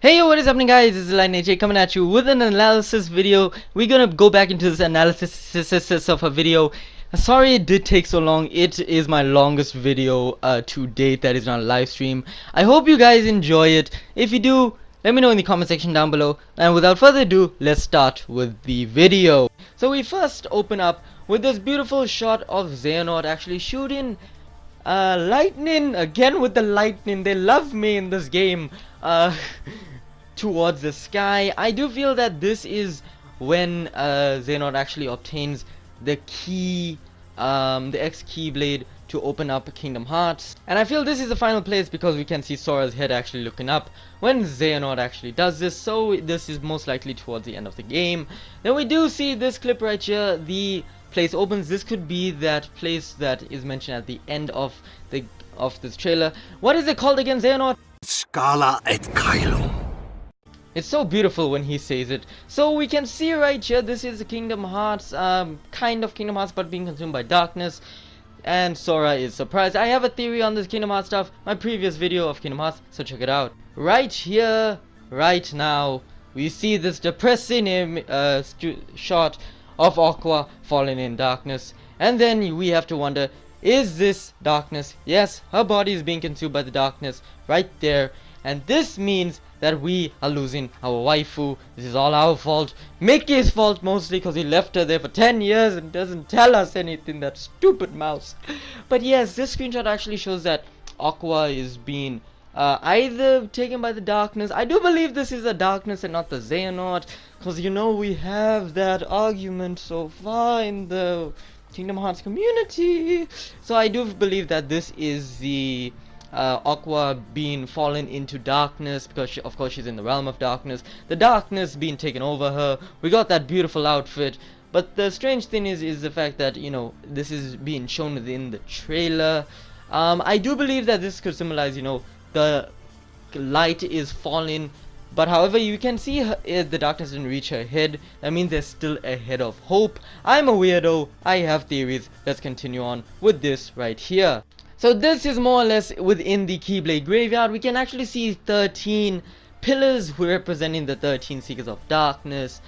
Hey yo, what is happening guys, this is LightningJ coming at you with an analysis video. We're gonna go back into this analysis of a video. Sorry it did take so long. It is my longest video to date that is not a live stream. I hope you guys enjoy it. If you do, let me know in the comment section down below. And without further ado, let's start with the video. So we first open up with this beautiful shot of Xehanort actually shooting lightning again with the lightning. They love me in this game. Towards the sky. I do feel that this is when Xehanort actually obtains the key, the X Keyblade to open up Kingdom Hearts. And I feel this is the final place because we can see Sora's head actually looking up when Xehanort actually does this. So this is most likely towards the end of the game. Then we do see this clip right here. The place opens. This could be that place that is mentioned at the end of this trailer. What is it called again, Xehanort? Scala et Caelum. It's so beautiful when he says it. So we can see right here, this is the Kingdom Hearts, kind of Kingdom Hearts, but being consumed by darkness. And Sora is surprised. I have a theory on this Kingdom Hearts stuff, my previous video of Kingdom Hearts, so check it out. Right here, right now, we see this depressing shot of Aqua falling in darkness. And then we have to wonder, is this darkness? Yes, her body is being consumed by the darkness right there. And this means that we are losing our waifu. This is all our fault. Mickey's fault mostly because he left her there for 10 years and doesn't tell us anything, that stupid mouse. But yes, this screenshot actually shows that Aqua is being either taken by the darkness. I do believe this is the darkness and not the Xehanort, because you know we have that argument so far in the Kingdom Hearts community. So I do believe that this is the Aqua being fallen into darkness because of course she's in the realm of darkness, the darkness being taken over her. We got that beautiful outfit, but the strange thing is the fact that, you know, this is being shown within the trailer. I do believe that this could symbolize, you know, the light is falling, but however you can see the darkness didn't reach her head. That means there's still a head of hope. I'm a weirdo, I have theories. Let's continue on with this right here. So this is more or less within the Keyblade graveyard. We can actually see 13 pillars representing the 13 Seekers of Darkness.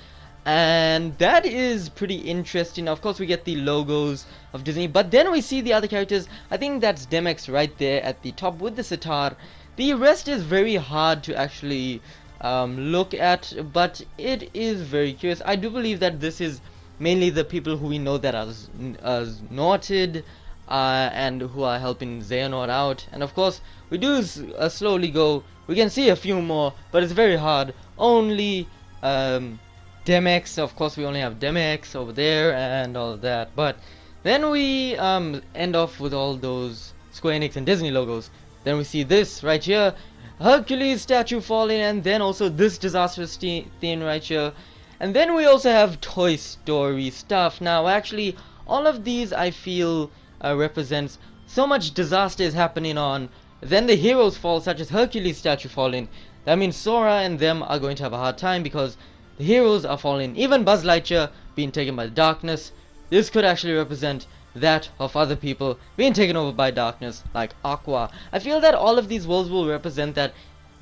And that is pretty interesting. Of course we get the logos of Disney, but then we see the other characters. I think that's Demyx right there at the top with the sitar. The rest is very hard to actually look at, but it is very curious. I do believe that this is mainly the people who we know that are Norted, and who are helping Xehanort out. And of course we do slowly go, we can see a few more, but it's very hard. Only Demyx, of course we only have Demyx over there and all of that. But then we end off with all those Square Enix and Disney logos. Then we see this right here, Hercules statue falling, and then also this disastrous thing right here. And then we also have Toy Story stuff. Now actually all of these I feel represents so much disaster is happening on, then the heroes fall, such as Hercules statue falling. That means Sora and them are going to have a hard time because the heroes are falling. Even Buzz Lightyear being taken by the darkness. This could actually represent that of other people being taken over by darkness, like Aqua. I feel that all of these worlds will represent that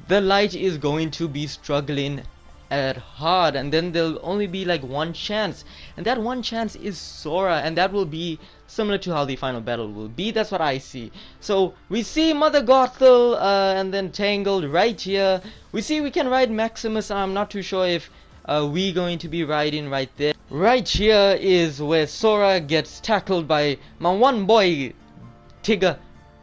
the light is going to be struggling at hard, and then there'll only be like one chance, and that one chance is Sora, and that will be similar to how the final battle will be. That's what I see. So we see Mother Gothel and then Tangled right here. We see we can ride Maximus. I'm not too sure if we going to be riding right there. Right here is where Sora gets tackled by my one boy Tigger.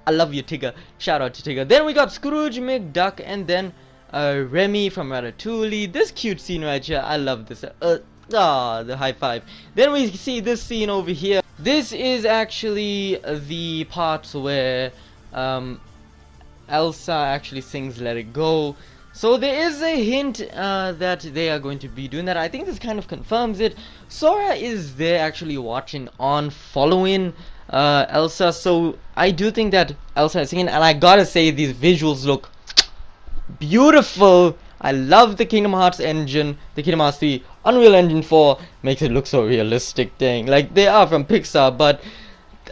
I love you, Tigger. Shout out to Tigger. Then we got Scrooge McDuck, and then Remy from Ratatouille. This cute scene right here, I love this. The high five. Then we see this scene over here. This is actually the part where Elsa actually sings Let It Go. So there is a hint that they are going to be doing that. I think this kind of confirms it. Sora is there actually watching on, following Elsa. So I do think that Elsa is singing, and I gotta say these visuals look beautiful. I love the Kingdom Hearts engine, the Kingdom Hearts 3. Unreal Engine 4 makes it look so realistic, dang. Like, they are from Pixar, but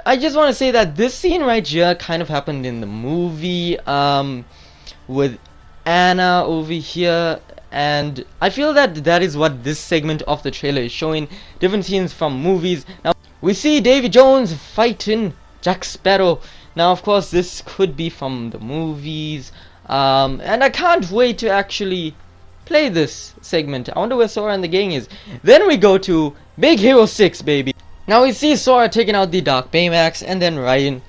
I just want to say that this scene right here kind of happened in the movie, with Anna over here, and I feel that that is what this segment of the trailer is showing, different scenes from movies. Now we see Davy Jones fighting Jack Sparrow. Now of course this could be from the movies, and I can't wait to actually play this segment. I wonder where Sora and the gang is. Then we go to Big Hero 6, baby. Now we see Sora taking out the Dark Baymax, and then Ryan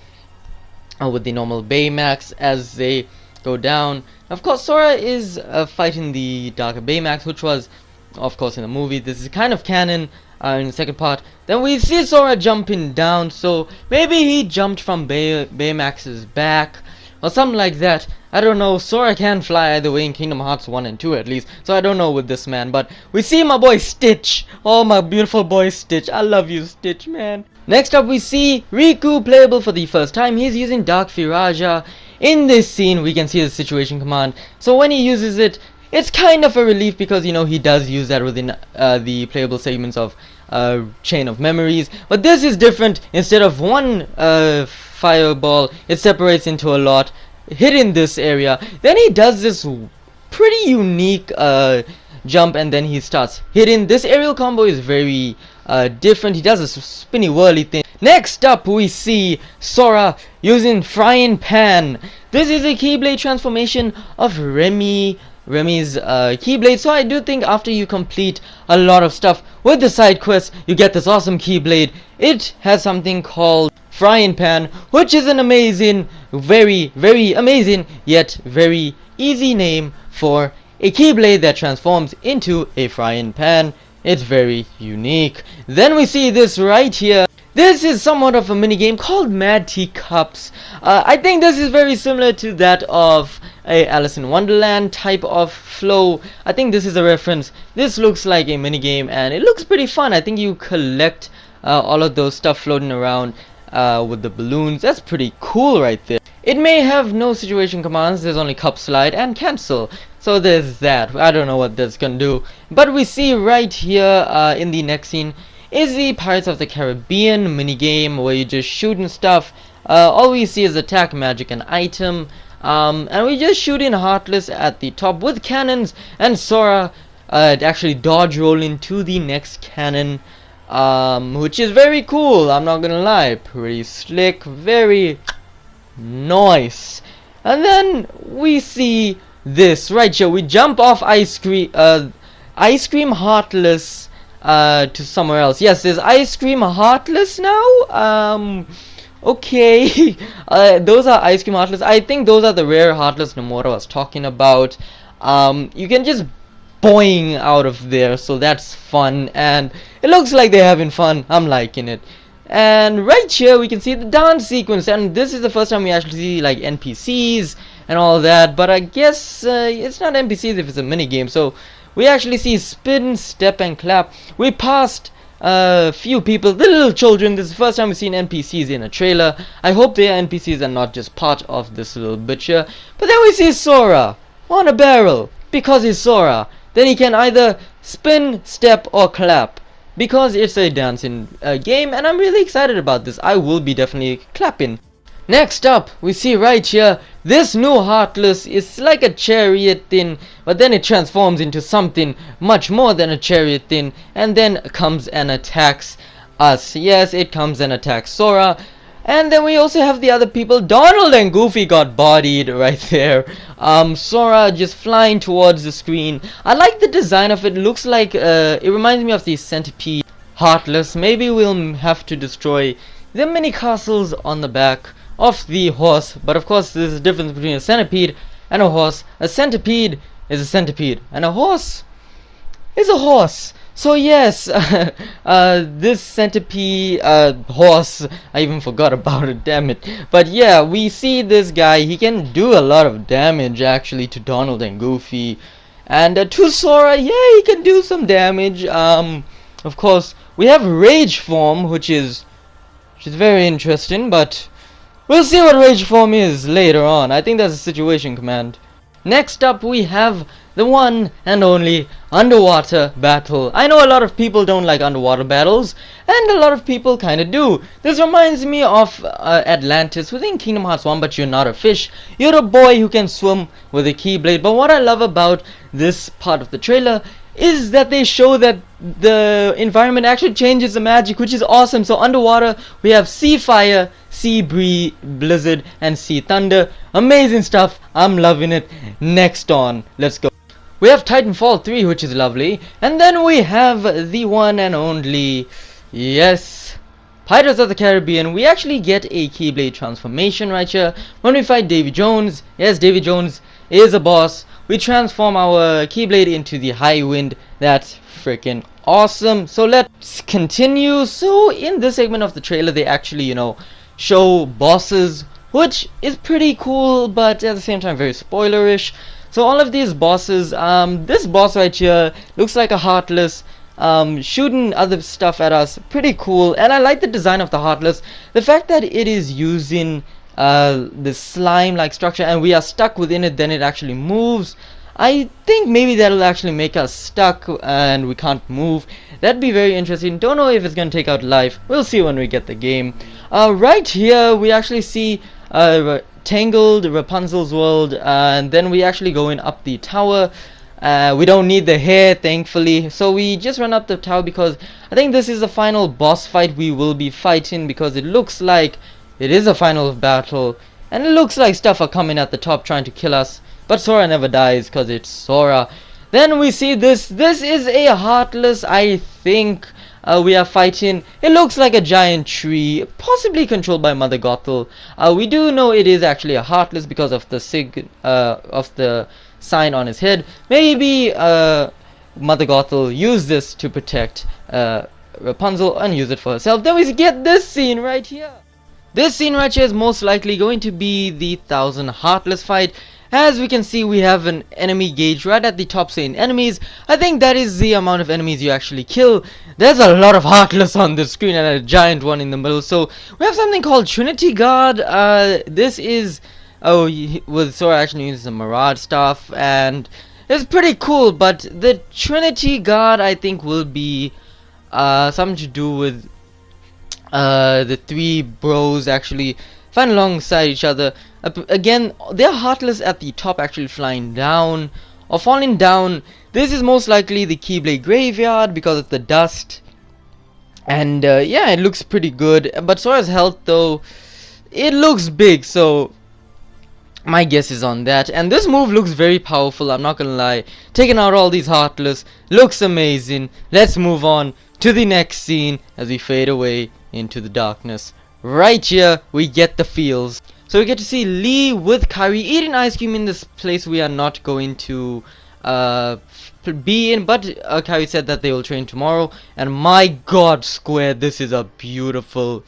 with the normal Baymax as they go down. Of course, Sora is fighting the Dark Baymax, which was, of course, in the movie. This is kind of canon in the second part. Then we see Sora jumping down, so maybe he jumped from Baymax's back or something like that. I don't know. Sora can fly either way in Kingdom Hearts 1 and 2 at least, so I don't know with this man. But we see my boy Stitch. Oh, my beautiful boy Stitch. I love you, Stitch, man. Next up we see Riku playable for the first time. He's using Dark Firaja. In this scene we can see the situation command, so when he uses it, it's kind of a relief because, you know, he does use that within the playable segments of Chain of Memories. But this is different. Instead of one fireball, it separates into a lot, hitting this area. Then he does this pretty unique jump, and then he starts hitting. This aerial combo is very different. He does a spinny whirly thing. Next up we see Sora using Frying Pan. This is a Keyblade transformation of Remy's Keyblade. So I do think after you complete a lot of stuff with the side quests, you get this awesome Keyblade. It has something called Frying Pan, which is an amazing, very amazing yet very easy name for a Keyblade that transforms into a frying pan. It's very unique. Then we see this right here. This is somewhat of a mini game called Mad Teacups. I think this is very similar to that of a Alice in Wonderland type of flow. I think this is a reference. This looks like a mini game and it looks pretty fun. I think you collect all of those stuff floating around with the balloons. That's pretty cool right there. It may have no situation commands. There's only cup slide and cancel. So there's that. I don't know what that's gonna do. But we see right here in the next scene is the Pirates of the Caribbean minigame where you just shoot and stuff. All we see is attack, magic, and item. And we just shoot in Heartless at the top with cannons, and Sora actually dodge roll into the next cannon, which is very cool. I'm not gonna lie, pretty slick, very nice. And then we see this right here. We jump off Ice Cream Heartless to somewhere else. Yes, there's Ice Cream Heartless now. Okay. Those are Ice Cream Heartless. I think those are the rare Heartless Nomura was talking about. You can just boing out of there, so that's fun, and it looks like they're having fun. I'm liking it. And right here we can see the dance sequence, and this is the first time we actually see like NPCs and all that, but I guess it's not NPCs if it's a mini game. So we actually see spin, step, and clap. We passed a few people, the little children. This is the first time we've seen NPCs in a trailer. I hope they are NPCs and not just part of this little butcher. But then we see Sora on a barrel because he's Sora. Then he can either spin, step, or clap because it's a dancing game, and I'm really excited about this. I will be definitely clapping. Next up, we see right here, this new Heartless is like a chariot thing, but then it transforms into something much more than a chariot thing, and then comes and attacks us. Yes, it comes and attacks Sora. And then we also have the other people. Donald and Goofy got bodied right there. Sora just flying towards the screen. I like the design of it. Looks like it reminds me of the Centipede Heartless. Maybe we'll have to destroy the mini castles on the back of the horse. But of course there's a difference between a centipede and a horse. A centipede is a centipede and a horse is a horse. So yes, this centipede horse, I even forgot about it, damn it. But yeah, we see this guy. He can do a lot of damage actually to Donald and Goofy, and to Sora, yeah, he can do some damage. Of course we have Rage Form, which is very interesting, but we'll see what Rage Form is later on. I think that's a situation command. Next up we have the one and only underwater battle. I know a lot of people don't like underwater battles, and a lot of people kinda do. This reminds me of Atlantis within Kingdom Hearts 1, but you're not a fish. You're a boy who can swim with a Keyblade. But what I love about this part of the trailer is that they show that the environment actually changes the magic, which is awesome. So underwater we have sea fire, sea blizzard, and sea thunder. Amazing stuff. I'm loving it. Next on, let's go. We have Titanfall 3, which is lovely, and then we have the one and only, yes, Pirates of the Caribbean. We actually get a Keyblade transformation right here when we fight Davy Jones. Yes, Davy Jones is a boss. We transform our Keyblade into the High Wind. That's freaking awesome. So let's continue. So in this segment of the trailer, they actually, you know, show bosses, which is pretty cool, but at the same time very spoilerish. So all of these bosses, this boss right here looks like a Heartless, shooting other stuff at us. Pretty cool, and I like the design of the Heartless. The fact that it is using the slime like structure and we are stuck within it, then it actually moves. I think maybe that'll actually make us stuck and we can't move. That'd be very interesting. Don't know if it's gonna take out life. We'll see when we get the game. Right here we actually see Tangled, Rapunzel's world, and then we actually go in up the tower. We don't need the hair, thankfully, so we just run up the tower because I think this is the final boss fight we will be fighting, because it looks like it is a final battle, and it looks like stuff are coming at the top trying to kill us, but Sora never dies because it's Sora. Then we see this is a Heartless, I think. We are fighting. It looks like a giant tree, possibly controlled by Mother Gothel. We do know it is actually a Heartless because of the sign on his head. Maybe Mother Gothel used this to protect Rapunzel and use it for herself. Then we get this scene right here. This scene right here is most likely going to be the 1000 Heartless fight. As we can see, we have an enemy gauge right at the top saying enemies. I think that is the amount of enemies you actually kill. There's a lot of Heartless on the screen and a giant one in the middle. So we have something called Trinity Guard. This is with Sora actually uses the Mirage stuff, and it's pretty cool. But the Trinity Guard, I think, will be something to do with the three bros actually fight alongside each other. Again, they're Heartless at the top, actually flying down or falling down. This is most likely the Keyblade graveyard because of the dust, and yeah, it looks pretty good. But Sora's health, though, it looks big, so my guess is on that. And this move looks very powerful, I'm not gonna lie. Taking out all these Heartless looks amazing. Let's move on to the next scene as we fade away into the darkness. Right here we get the feels. So we get to see Lee with Kairi eating ice cream in this place we are not going to be in, but Kairi said that they will train tomorrow. And my god, Square, this is a beautiful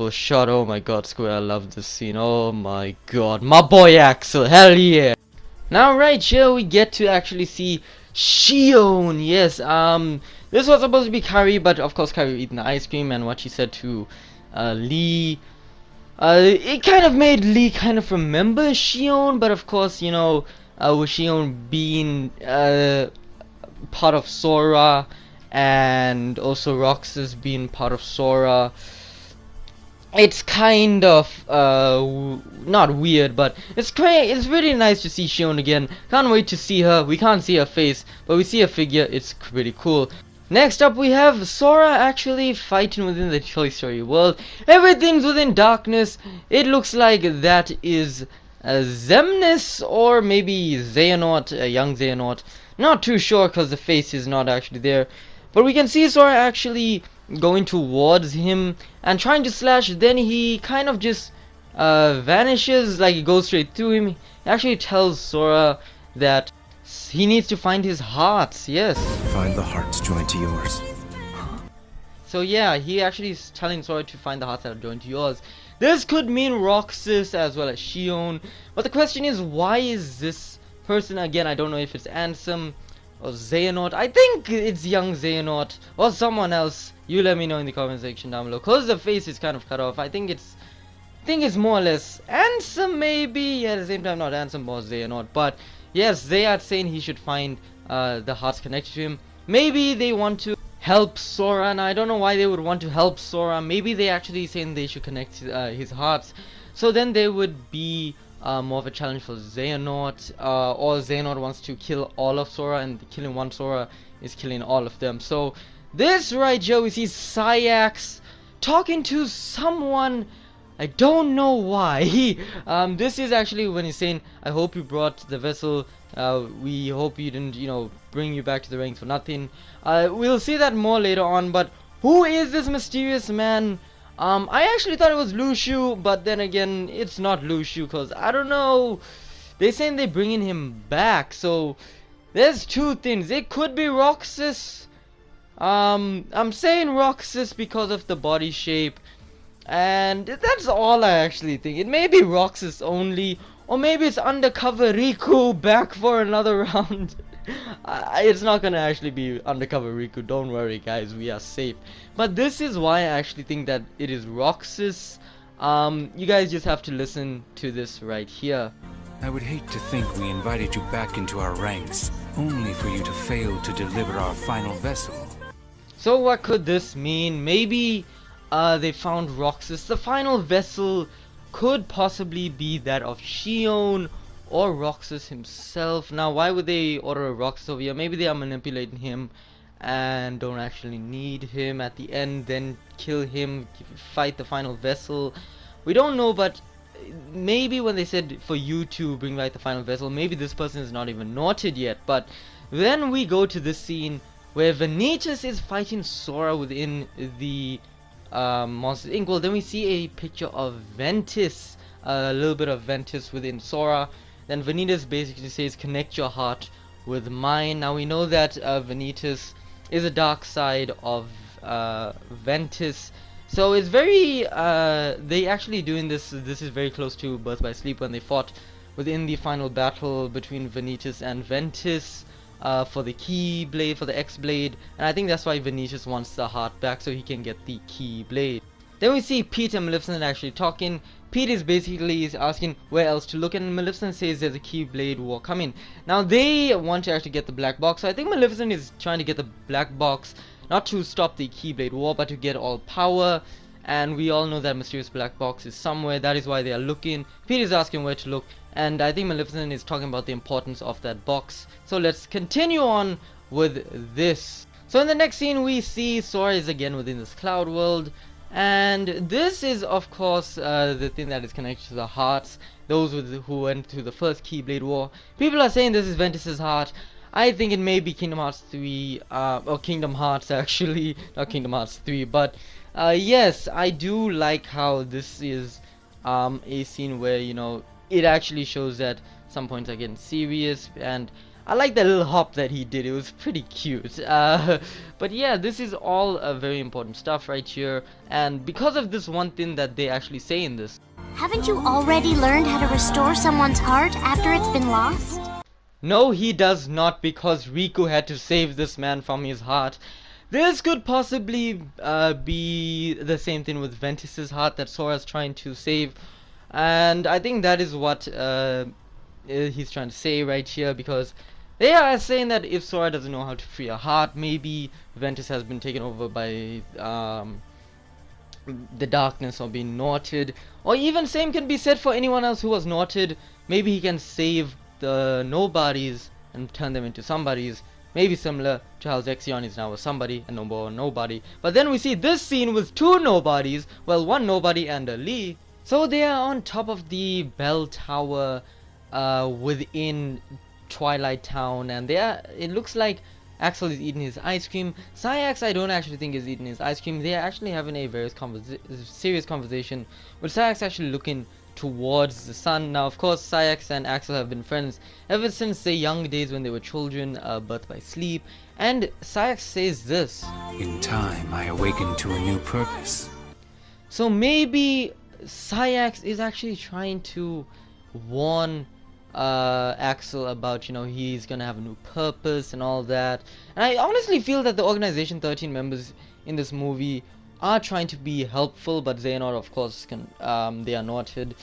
shot. Oh my god, Square, I love this scene. Oh my god, my boy Axel, hell yeah. Now right here we get to actually see Xion. Yes, this was supposed to be Kairi, but of course Kairi eating the ice cream, and what she said to Lee, it kind of made Lee kind of remember Xion, but of course, you know, with Xion being part of Sora, and also Roxas being part of Sora, it's kind of not weird, but it's really nice to see Xion again. Can't wait to see her. We can't see her face, but we see her figure. It's pretty cool. Next up we have Sora actually fighting within the Toy Story world. Everything's within darkness. It looks like that is Xemnas or maybe Xehanort, a young Xehanort. Not too sure because the face is not actually there. But we can see Sora actually going towards him and trying to slash. Then he kind of just vanishes, like it goes straight through him. He actually tells Sora that he needs to find his hearts. Yes, Find the hearts joined to yours. so yeah, he actually is telling Sora to find the hearts that are joined to yours. This could mean Roxas as well as Xion, but the question is, why is this person, again, I don't know if it's Ansem or Xehanort. I think it's young Xehanort or someone else. You let me know in the comment section down below, cause the face is kind of cut off. I think it's more or less Ansem, maybe. At the same time, not Ansem or Xehanort, but Yes, they are saying he should find the hearts connected to him. Maybe they want to help Sora, and I don't know why they would want to help Sora. Maybe they actually saying they should connect his hearts. So then there would be more of a challenge for Xehanort, or Xehanort wants to kill all of Sora, and killing one Sora is killing all of them. So this right here, we see Saïx talking to someone. I don't know why. This is actually when he's saying, I hope you brought the vessel. We hope you didn't, bring you back to the ranks for nothing. We'll see that more later on, but who is this mysterious man? I actually thought it was Luxu, but then again, it's not Luxu, because I don't know. They're saying they're bringing him back, so there's two things. It could be Roxas. I'm saying Roxas because of the body shape. And that's all I actually think. It may be Roxas only, or maybe it's Undercover Riku back for another round. It's not gonna actually be Undercover Riku, don't worry guys, we are safe. But this is why I actually think that it is Roxas. You guys just have to listen to this right here. I would hate to think we invited you back into our ranks, only for you to fail to deliver our final vessel. So what could this mean? Maybe they found Roxas. The final vessel could possibly be that of Xion or Roxas himself. Now why would they order a Roxas over here? Maybe they are manipulating him and don't actually need him at the end, then kill him, fight the final vessel. We don't know, but maybe when they said for you to bring back the final vessel, maybe this person is not even Norted yet. But then we go to this scene where Vanitas is fighting Sora within the Monsters Inc. Well, then we see a picture of Ventus, a little bit of Ventus within Sora. Then Vanitas basically says, connect your heart with mine. Now we know that Vanitas is a dark side of Ventus. So it's very, they actually doing this is very close to Birth by Sleep when they fought within the final battle between Vanitas and Ventus. For the key blade, for the X blade, and I think that's why Vanitas wants the heart back so he can get the key blade. Then we see Pete and Maleficent actually talking. Pete is basically asking where else to look, and Maleficent says there's a key blade war coming. Now they want to actually get the black box, so I think Maleficent is trying to get the black box not to stop the key blade war but to get all power. And we all know that mysterious black box is somewhere. That is why they are looking. Pete is asking where to look, and I think Maleficent is talking about the importance of that box. So let's continue on with this. So in the next scene we see Sora is again within this cloud world, and this is of course the thing that is connected to the hearts, those who went through the first Keyblade War. People are saying this is Ventus's heart. I think it may be Kingdom Hearts 3, or Kingdom Hearts actually, not Kingdom Hearts 3, but yes, I do like how this is a scene where, it actually shows that some points are getting serious, and I like that little hop that he did. It was pretty cute. But yeah, this is all very important stuff right here, and because of this one thing that they actually say in this. Haven't you already learned how to restore someone's heart after it's been lost? No, he does not, because Riku had to save this man from his heart. This could possibly be the same thing with Ventus's heart that Sora's trying to save. And I think that is what he's trying to say right here, because they are saying that if Sora doesn't know how to free a heart, maybe Ventus has been taken over by the darkness or being Norted. Or even same can be said for anyone else who was Norted. Maybe he can save the nobodies and turn them into somebodies. Maybe similar to how Zexion is now a somebody and no more nobody. But then we see this scene with two nobodies. Well, one nobody and a Lee. So they are on top of the bell tower within Twilight Town, and it looks like Axel is eating his ice cream. Saïx I don't actually think is eating his ice cream. They are actually having a very serious conversation, with Saïx actually looking towards the sun. Now of course Saïx and Axel have been friends ever since their young days when they were children, birthed by sleep. And Saïx says this: in time I awakened to a new purpose. So maybe Saïx is actually trying to warn Axel about, he's gonna have a new purpose and all that. And I honestly feel that the Organization 13 members in this movie are trying to be helpful, but Xehanort of course they are Norted.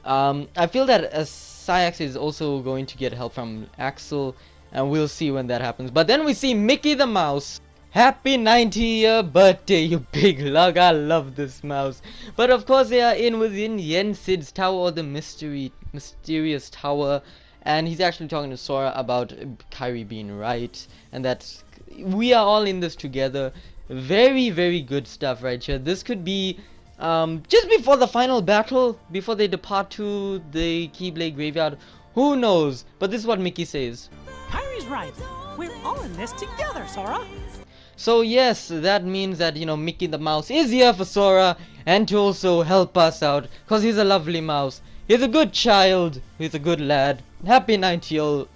I feel that Sayax is also going to get help from Axel, and we'll see when that happens. But then we see Mickey the Mouse. Happy 90th birthday, you big lug. I love this mouse. But of course they are within Yensid's tower, or the mysterious tower. And he's actually talking to Sora about Kairi being right. And that we are all in this together. Very, very good stuff right here. This could be just before the final battle, before they depart to the Keyblade graveyard. Who knows? But this is what Mickey says. Kairi's right. We're all in this together, Sora. So yes, that means that, you know, Mickey the Mouse is here for Sora and to also help us out, because he's a lovely mouse. He's a good child. He's a good lad. Happy 90th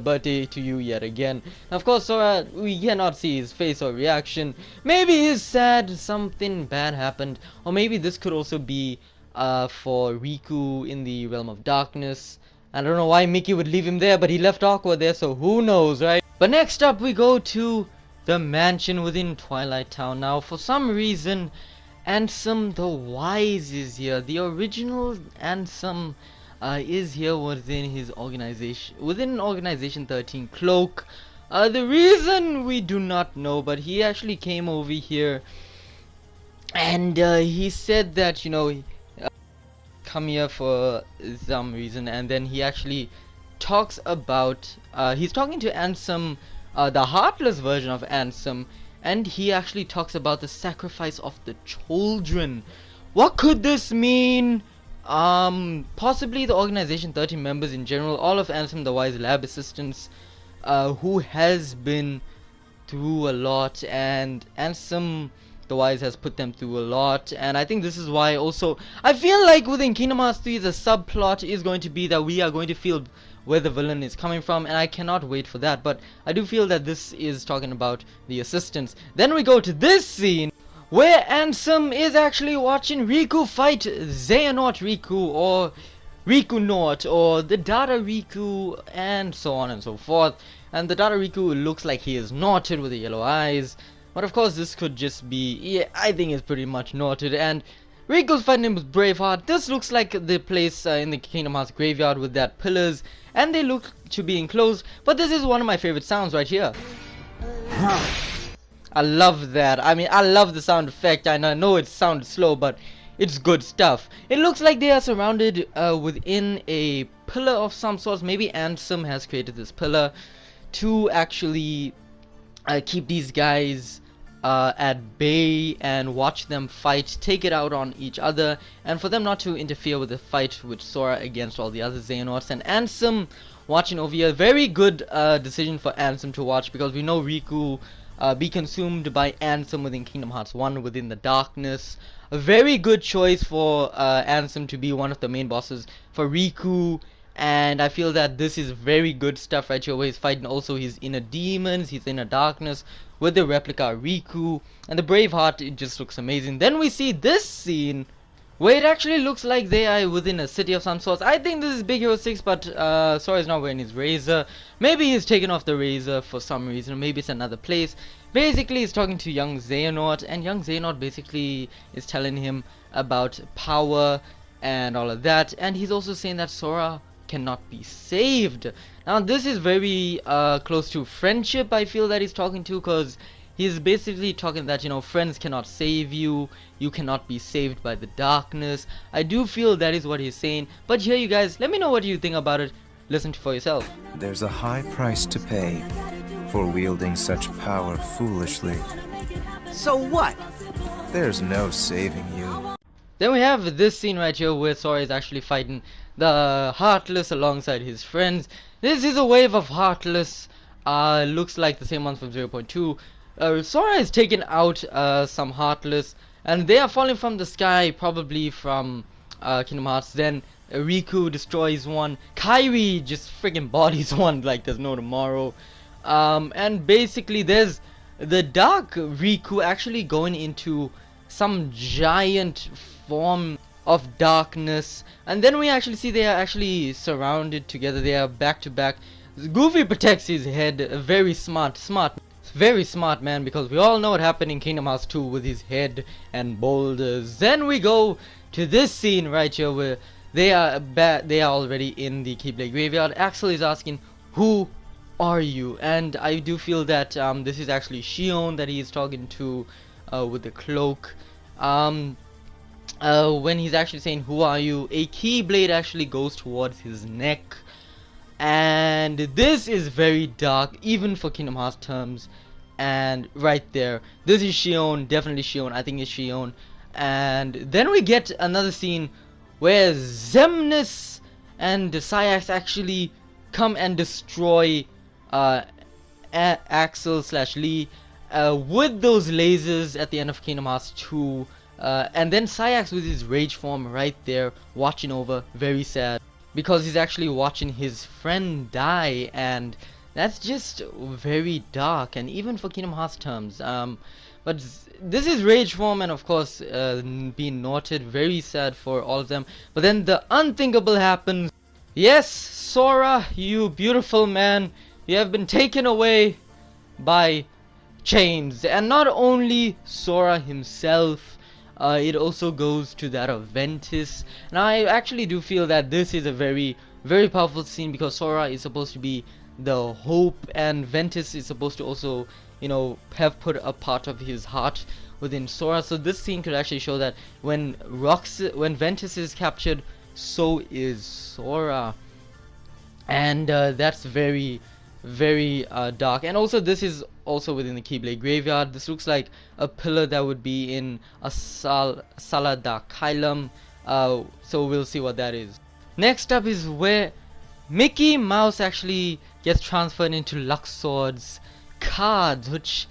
birthday to you yet again. Of course, Sora, we cannot see his face or reaction. Maybe he's sad, something bad happened, or maybe this could also be for Riku in the Realm of Darkness. I don't know why Mickey would leave him there, but he left Aqua there, so who knows, right? But next up we go to the mansion within Twilight Town. Now, for some reason, Ansem the Wise is here. The original Ansem is here within his organization, within Organization 13 Cloak. The reason we do not know, but he actually came over here and he said that, you know, come here for some reason, and then he actually talks about he's talking to Ansem, the heartless version of Ansem, and he actually talks about the sacrifice of the children. What could this mean? Possibly the Organization 13 members in general, all of Ansem the Wise lab assistants, who has been through a lot, and Ansem the Wise has put them through a lot. And I think this is why also I feel like within Kingdom Hearts 3 the subplot is going to be that we are going to feel where the villain is coming from, and I cannot wait for that. But I do feel that this is talking about the assistants. Then we go to this scene where Ansem is actually watching Riku fight Xehanort Riku, or Riku Nort, or the Data Riku, and so on and so forth. And the Data Riku looks like he is knotted with the yellow eyes, but of course this could just be, yeah, I think it's pretty much knotted. And Riku's fighting him with Braveheart. This looks like the place in the Kingdom Hearts graveyard with that pillars, and they look to be enclosed. But this is one of my favorite sounds right here. I love that. I mean, I love the sound effect, and I know it sounds slow, but it's good stuff. It looks like they are surrounded within a pillar of some sort. Maybe Ansem has created this pillar to actually keep these guys at bay and watch them fight, take it out on each other, and for them not to interfere with the fight with Sora against all the other Xehanorts. And Ansem watching over here, very good decision for Ansem to watch, because we know Riku be consumed by Ansem within Kingdom Hearts 1 within the darkness. A very good choice for Ansem to be one of the main bosses for Riku. And I feel that this is very good stuff right here, where he's fighting also his inner demons, his inner darkness with the replica Riku. And the Braveheart, it just looks amazing. Then we see this scene where it actually looks like they are within a city of some sort. I think this is Big Hero 6, but Sora's not wearing his razor. Maybe he's taken off the razor for some reason. Maybe it's another place. Basically, he's talking to young Xehanort, and young Xehanort basically is telling him about power and all of that. And he's also saying that Sora cannot be saved. Now, this is very close to friendship, I feel, that he's talking to, because he's basically talking that, you know, friends cannot save you, you cannot be saved by the darkness. I do feel that is what he's saying. But here, you guys, let me know what you think about it. Listen for yourself. There's a high price to pay for wielding such power foolishly. So what? There's no saving you. Then we have this scene right here where Sora is actually fighting the Heartless alongside his friends. This is a wave of Heartless. Looks like the same ones from 0.2. Sora has taken out some Heartless, and they are falling from the sky, probably from Kingdom Hearts. Then Riku destroys one. Kairi just freaking bodies one like there's no tomorrow. And basically there's the Dark Riku actually going into some giant form of darkness. And then we actually see they are actually surrounded together. They are back to back. Goofy protects his head. Very smart. Very smart, man, because we all know what happened in Kingdom Hearts 2 with his head and boulders. Then we go to this scene right here where they are already in the Keyblade graveyard. Axel is asking, who are you? And I do feel that this is actually Xion that he is talking to with the cloak. When he's actually saying, who are you, a Keyblade actually goes towards his neck. And this is very dark, even for Kingdom Hearts terms. And right there, this is Xion, definitely Xion, I think it's Xion. And then we get another scene where Xemnas and Sayax actually come and destroy Axel / Lee with those lasers at the end of Kingdom Hearts 2. And then Sayax with his rage form right there, watching over, very sad, because he's actually watching his friend die, and that's just very dark, and even for Kingdom Hearts terms. But this is rage form, and of course being noted, very sad for all of them. But then the unthinkable happens. Yes, Sora, you beautiful man, you have been taken away by chains. And not only Sora himself, it also goes to that of Ventus. And I actually do feel that this is a very, very powerful scene, because Sora is supposed to be the hope, and Ventus is supposed to also, you know, have put a part of his heart within Sora. So this scene could actually show that when Ventus is captured, so is Sora. And that's very, very dark. And also this is also within the Keyblade graveyard. This looks like a pillar that would be in a Sala da Kailam. So we'll see what that is. Next up is where Mickey Mouse actually gets transferred into Luxord's cards, which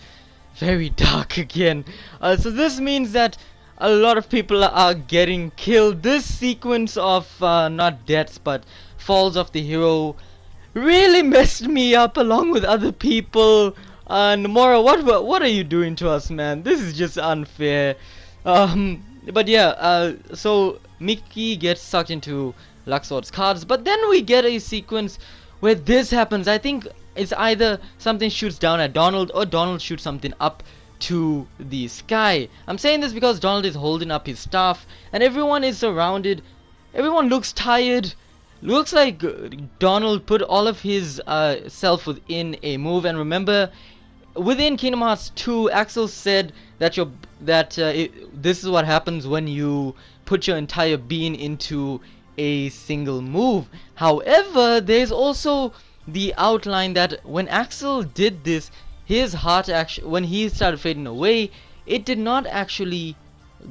very dark again. So this means that a lot of people are getting killed. This sequence of not deaths but falls of the hero really messed me up, along with other people. Nomura, what are you doing to us, man? This is just unfair. But yeah, so Mickey gets sucked into Luxord's cards, but then we get a sequence where this happens. I think it's either something shoots down at Donald, or Donald shoots something up to the sky. I'm saying this because Donald is holding up his staff, and everyone is surrounded. Everyone looks tired. Looks like Donald put all of his self within a move. And remember, within Kingdom Hearts 2, Axel said that this is what happens when you put your entire being into a single move. However, there's also the outline that when Axel did this, his heart actually, when he started fading away, it did not actually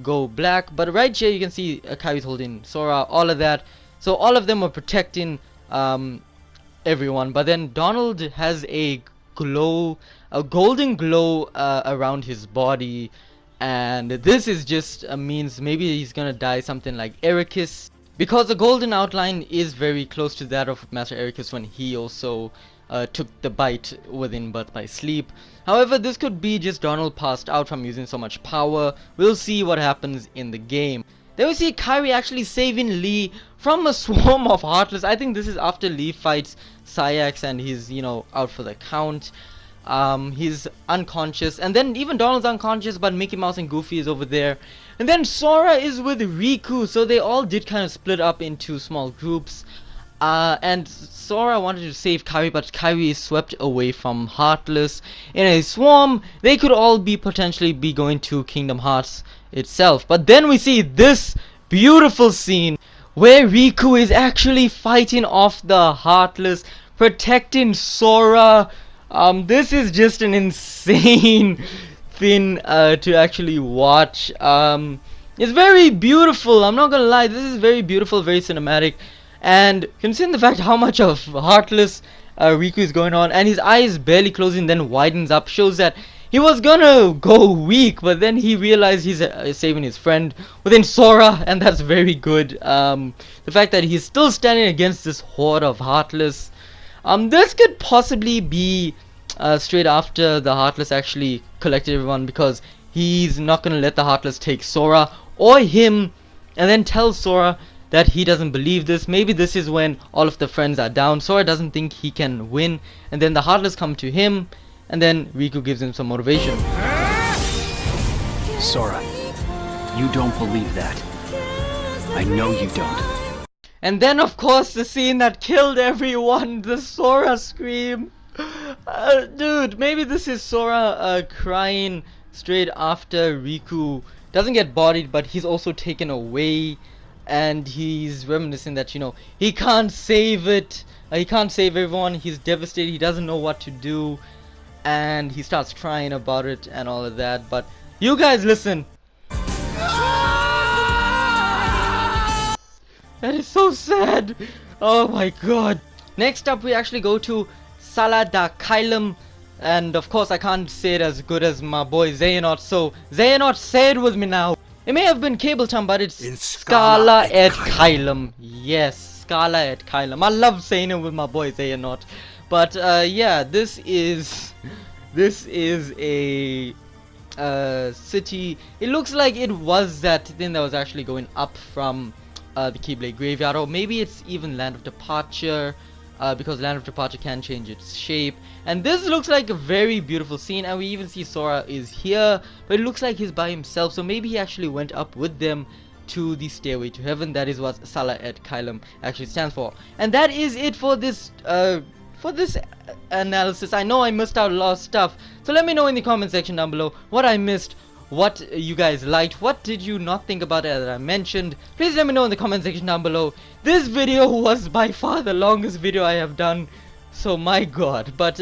go black. But right here you can see Kairi's holding Sora, all of that. So all of them are protecting everyone. But then Donald has a golden glow around his body, and this is just means maybe he's gonna die something like Ericus, because the golden outline is very close to that of Master Ericus when he also took the bite within Birth by Sleep. However, this could be just Donald passed out from using so much power. We'll see what happens in the game. Then we see Kairi actually saving Lee from a swarm of Heartless. I think this is after Lee fights Sayax and he's, you know, out for the count. He's unconscious, and then even Donald's unconscious, but Mickey Mouse and Goofy is over there. And then Sora is with Riku, so they all did kind of split up into small groups. And Sora wanted to save Kairi, but Kairi is swept away from Heartless in a swarm. They could all potentially be going to Kingdom Hearts itself. But then we see this beautiful scene where Riku is actually fighting off the Heartless, protecting Sora. This is just an insane thing to actually watch. It's very beautiful, I'm not gonna lie. This is very beautiful, very cinematic. And considering the fact how much of Heartless Riku is going on, and his eyes barely closing then widens up, shows that he was gonna go weak, but then he realized he's saving his friend within Sora, and that's very good. The fact that he's still standing against this horde of Heartless. This could possibly be straight after the Heartless actually collected everyone, because he's not gonna let the Heartless take Sora or him and then tell Sora that he doesn't believe this. Maybe this is when all of the friends are down. Sora doesn't think he can win, and then the Heartless come to him, and then Riku gives him some motivation. Sora, you don't believe that. I know you don't. And then of course the scene that killed everyone, the Sora scream. Dude, maybe this is Sora crying straight after Riku doesn't get bodied, but he's also taken away, and he's reminiscing that, you know, he can't save it, he can't save everyone, he's devastated, he doesn't know what to do, and he starts crying about it and all of that. But you guys listen. That is so sad. Oh my god. Next up we actually go to Sala da Kailam, and of course I can't say it as good as my boy Xehanort, so Xehanort, say it with me now. It may have been Cable Town, but it's Scala et Kailam. Yes, Scala et Kailam. I love saying it with my boy Xehanort. But yeah, this is a city. It looks like it was that thing that was actually going up from the Keyblade Graveyard, or maybe it's even Land of Departure, because Land of Departure can change its shape. And this looks like a very beautiful scene, and we even see Sora is here, but it looks like he's by himself, so maybe he actually went up with them to the Stairway to Heaven. That is what Sala et Kailam actually stands for. And that is it for this analysis. I know I missed out a lot of stuff, so let me know in the comment section down below what I missed, what you guys liked, what did you not think about it that I mentioned. Please let me know in the comment section down below. This video was by far the longest video I have done, so my god. But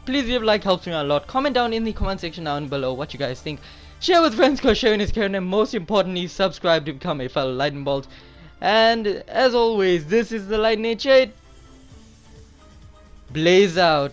please leave a like, helps me out a lot. Comment down in the comment section down below what you guys think. Share with friends, because sharing is caring, and most importantly, subscribe to become a fellow Lightning Bolt. And as always, this is the Lightning Shade. Blaze out.